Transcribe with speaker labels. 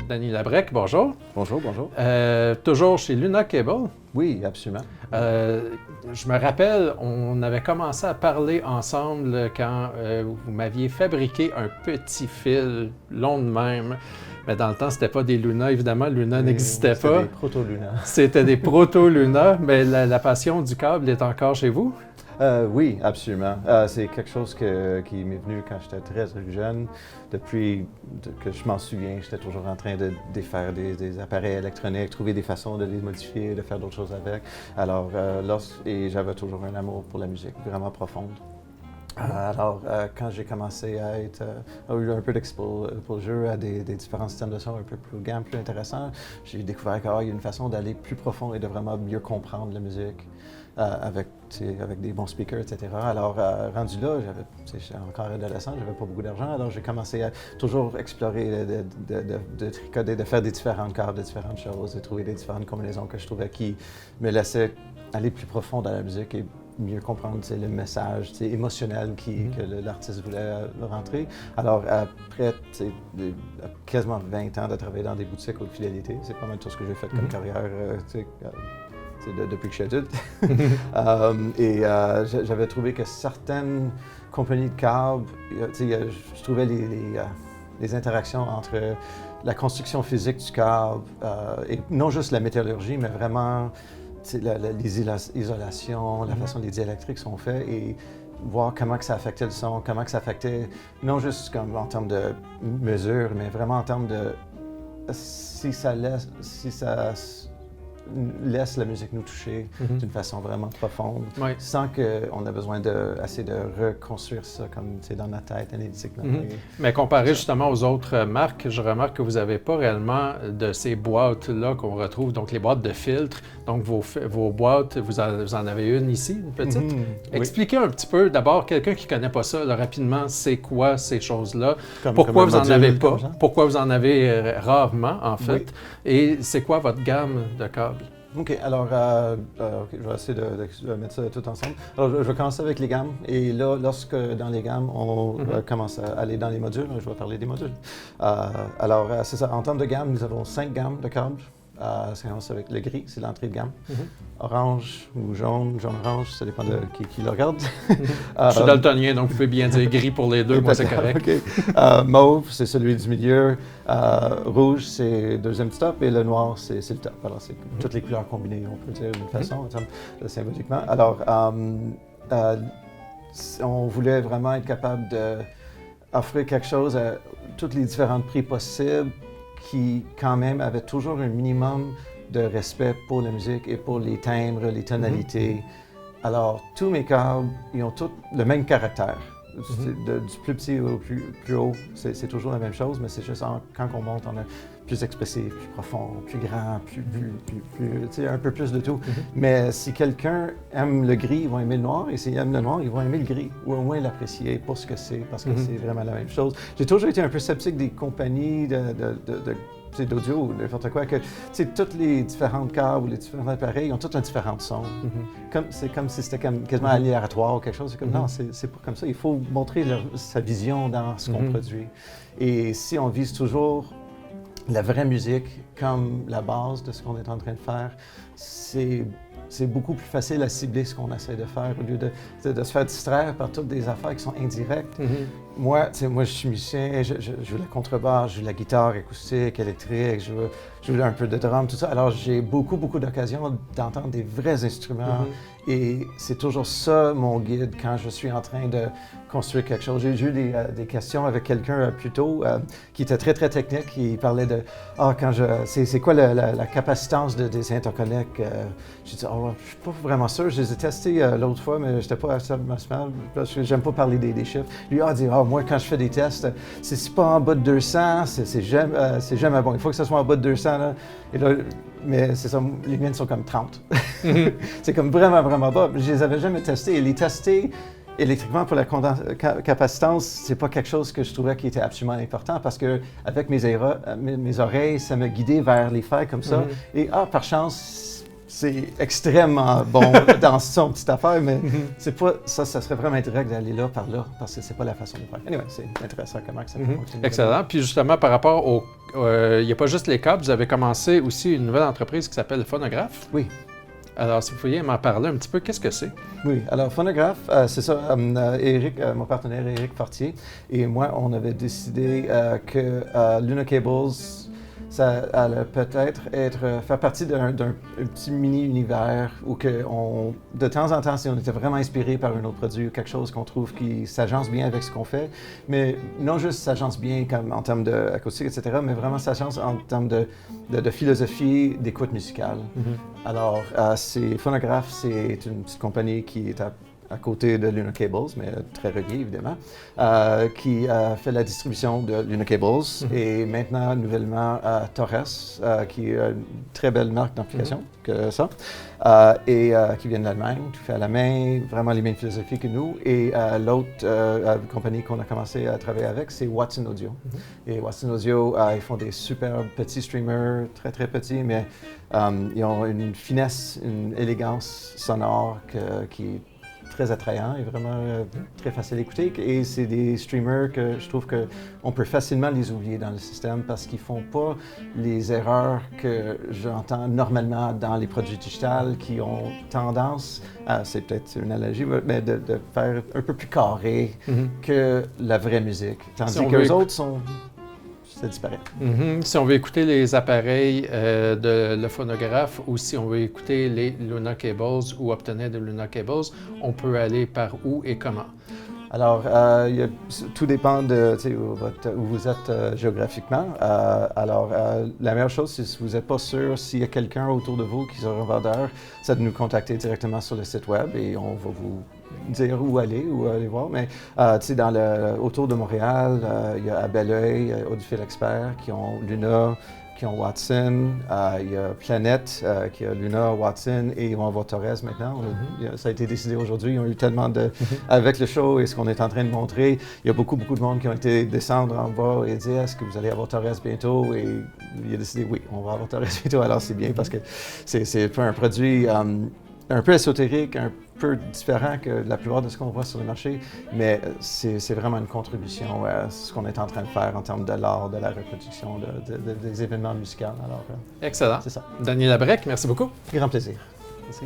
Speaker 1: Danny Labrec, bonjour.
Speaker 2: Bonjour, bonjour.
Speaker 1: Toujours chez Luna Cable.
Speaker 2: Oui, absolument.
Speaker 1: Je me rappelle, on avait commencé à parler ensemble quand vous m'aviez fabriqué un petit fil long de même. Mais dans le temps, c'était pas des Luna, évidemment. Luna n'existait pas.
Speaker 2: C'était des proto-Luna.
Speaker 1: C'était des proto-Luna, mais la passion du câble est encore chez vous?
Speaker 2: Oui, absolument. C'est quelque chose qui m'est venu quand j'étais très jeune. Depuis que je m'en souviens, j'étais toujours en train de défaire des appareils électroniques, trouver des façons de les modifier, de faire d'autres choses avec. Alors, et j'avais toujours un amour pour la musique vraiment profonde. Alors, quand j'ai commencé à eu un peu d'exposure à des différents systèmes de son un peu plus gamme, plus intéressants, j'ai découvert qu'il y a une façon d'aller plus profond et de vraiment mieux comprendre la musique avec des bons speakers, etc. Alors, rendu là, j'étais encore adolescent, j'avais pas beaucoup d'argent, alors j'ai commencé à toujours explorer, de tricoter, de faire des différentes câbles, de différentes choses, de trouver des différentes combinaisons que je trouvais qui me laissaient aller plus profond dans la musique et mieux comprendre le message émotionnel que l'artiste voulait rentrer. Alors, après quasiment 20 ans de travailler dans des boutiques haute fidélité, c'est pas mal tout ce que j'ai fait comme carrière depuis que je suis adulte. J'avais trouvé que certaines compagnies de câbles, je trouvais les interactions entre la construction physique du câble et non juste la métallurgie, mais vraiment les isolations, la façon dont les diélectriques sont faits et voir comment que ça affectait le son, comment que ça affectait, non juste comme en termes de mesure, mais vraiment en termes de si ça laisse la musique nous toucher d'une façon vraiment profonde, sans qu'on ait besoin d'essayer de reconstruire ça comme dans notre tête analytique.
Speaker 1: Mais comparé justement aux autres marques, je remarque que vous n'avez pas réellement de ces boîtes-là qu'on retrouve, donc les boîtes de filtres. Donc vos boîtes, vous en avez une ici, une petite. Expliquez un petit peu, d'abord, quelqu'un qui ne connaît pas ça, là, rapidement, c'est quoi ces choses-là? Pourquoi vous n'en avez pas? Pourquoi vous en avez rarement, en fait? Et c'est quoi votre gamme de câbles?
Speaker 2: OK, alors, je vais essayer de mettre ça tout ensemble. Alors, je vais commencer avec les gammes. Et là, lorsque dans les gammes, on commence à aller dans les modules, je vais parler des modules. Alors, c'est ça. En termes de gamme, nous avons 5 gammes de câbles. Ça commence avec le gris, c'est l'entrée de gamme. Orange ou jaune, jaune-orange, ça dépend de qui le regarde.
Speaker 1: Je suis daltonien, donc vous pouvez bien dire gris pour les deux, moi c'est correct.
Speaker 2: Okay. Mauve, c'est celui du milieu. Rouge, c'est le deuxième top. Et le noir, c'est le top. Alors, c'est toutes les couleurs combinées, on peut dire d'une façon, symboliquement. Alors, on voulait vraiment être capable d'offrir quelque chose à tous les différents prix possibles, qui, quand même, avait toujours un minimum de respect pour la musique et pour les timbres, les tonalités. Alors, tous mes câbles, ils ont tous le même caractère. Du plus petit au plus haut, c'est toujours la même chose, mais c'est juste quand on monte, on est plus expressif, plus profond, plus grand, un peu plus de tout. Mais si quelqu'un aime le gris, ils vont aimer le noir, et s'ils aiment le noir, ils vont aimer le gris, ou au moins l'apprécier pour ce que c'est, parce que c'est vraiment la même chose. J'ai toujours été un peu sceptique des compagnies d'audio ou n'importe quoi, que toutes les différentes câbles ou les différents appareils ont tous un différent son. C'est comme si c'était quasiment aléatoire ou quelque chose. C'est comme non, c'est pas comme ça. Il faut montrer sa vision dans ce qu'on produit. Et si on vise toujours la vraie musique comme la base de ce qu'on est en train de faire, c'est beaucoup plus facile à cibler ce qu'on essaie de faire au lieu de se faire distraire par toutes des affaires qui sont indirectes. Moi, je suis musicien, je joue la contrebasse, je joue la guitare acoustique, électrique, je joue un peu de drum, tout ça. Alors, j'ai beaucoup d'occasions d'entendre des vrais instruments et c'est toujours ça mon guide quand je suis en train de construire quelque chose. J'ai eu des questions avec quelqu'un plus tôt qui était très technique. Il parlait de c'est quoi la capacitance des interconnects? J'ai dit, je suis pas vraiment sûr. Je les ai testés l'autre fois, mais j'étais pas assez smart parce que j'aime pas parler des chiffres. Lui a dit, moi, quand je fais des tests, c'est pas en bas de 200, c'est jamais bon. Il faut que ce soit en bas de 200. Là. Et là, mais c'est ça, les miennes sont comme 30. C'est comme vraiment bas. Je les avais jamais testés. Et les tester électriquement pour la capacitance, c'est pas quelque chose que je trouvais qui était absolument important parce que avec mes oreilles, ça me guidait vers les fers comme ça. Et par chance, c'est extrêmement bon dans son petite affaire, mais c'est pas ça serait vraiment direct d'aller là par là, parce que c'est pas la façon de faire. Anyway, c'est intéressant comment ça fonctionne.
Speaker 1: Excellent. Puis justement, par rapport au... il n'y a pas juste les câbles, vous avez commencé aussi une nouvelle entreprise qui s'appelle Phonograph.
Speaker 2: Oui.
Speaker 1: Alors, si vous pouviez m'en parler un petit peu, qu'est-ce que c'est?
Speaker 2: Oui, alors Phonograph, c'est ça, Éric, mon partenaire Éric Fortier et moi, on avait décidé que Luna Cables, ça allait peut-être faire partie d'un petit mini-univers où de temps en temps, si on était vraiment inspiré par un autre produit ou quelque chose qu'on trouve qui s'agence bien avec ce qu'on fait, mais non juste s'agence bien comme en termes d'acoustique, etc., mais vraiment s'agence en termes de philosophie d'écoute musicale. Alors, Phonograph, c'est une petite compagnie qui est à côté de Luna Cables, mais très relié évidemment, qui fait la distribution de Luna Cables et maintenant nouvellement Torres, qui est une très belle marque d'amplification que ça, et qui vient de l'Allemagne, tout fait à la main, vraiment les mêmes philosophies que nous. Et l'autre compagnie qu'on a commencé à travailler avec, c'est Watson Audio. Et Watson Audio, ils font des super petits streamers, très très petits, mais ils ont une finesse, une élégance sonore qui est très attrayant et vraiment très facile à écouter. Et c'est des streamers que je trouve qu'on peut facilement les oublier dans le système parce qu'ils ne font pas les erreurs que j'entends normalement dans les produits digitales qui ont tendance, c'est peut-être une analogie, mais de faire un peu plus carré que la vraie musique. Tandis que les autres sont... Ça disparaît.
Speaker 1: Si on veut écouter les appareils de le phonographe ou si on veut écouter les Luna Cables ou obtenir des Luna Cables, on peut aller par où et comment?
Speaker 2: Alors, tout dépend de où vous êtes géographiquement. Alors, la meilleure chose, c'est si vous n'êtes pas sûr s'il y a quelqu'un autour de vous qui sera un vendeur, c'est de nous contacter directement sur le site web et on va vous dire où aller voir. Mais autour de Montréal, il y a à Belleuil, Audiophile Expert qui ont Luna, qui ont Watson, il y a Planète qui a Luna, Watson et ils vont avoir Torres maintenant. Ça a été décidé aujourd'hui. Ils ont eu tellement de... Avec le show et ce qu'on est en train de montrer, il y a beaucoup de monde qui ont été descendre en bas et dire est-ce que vous allez avoir Torres bientôt? Et il a décidé oui, on va avoir Torres bientôt. Alors c'est bien parce que c'est un produit un peu ésotérique, un peu différent que la plupart de ce qu'on voit sur le marché, mais c'est vraiment une contribution à ce qu'on est en train de faire en termes de l'art, de la reproduction, des événements musicaux. Alors,
Speaker 1: excellent.
Speaker 2: C'est ça.
Speaker 1: Daniel Labrec, merci beaucoup.
Speaker 2: Grand plaisir. Merci.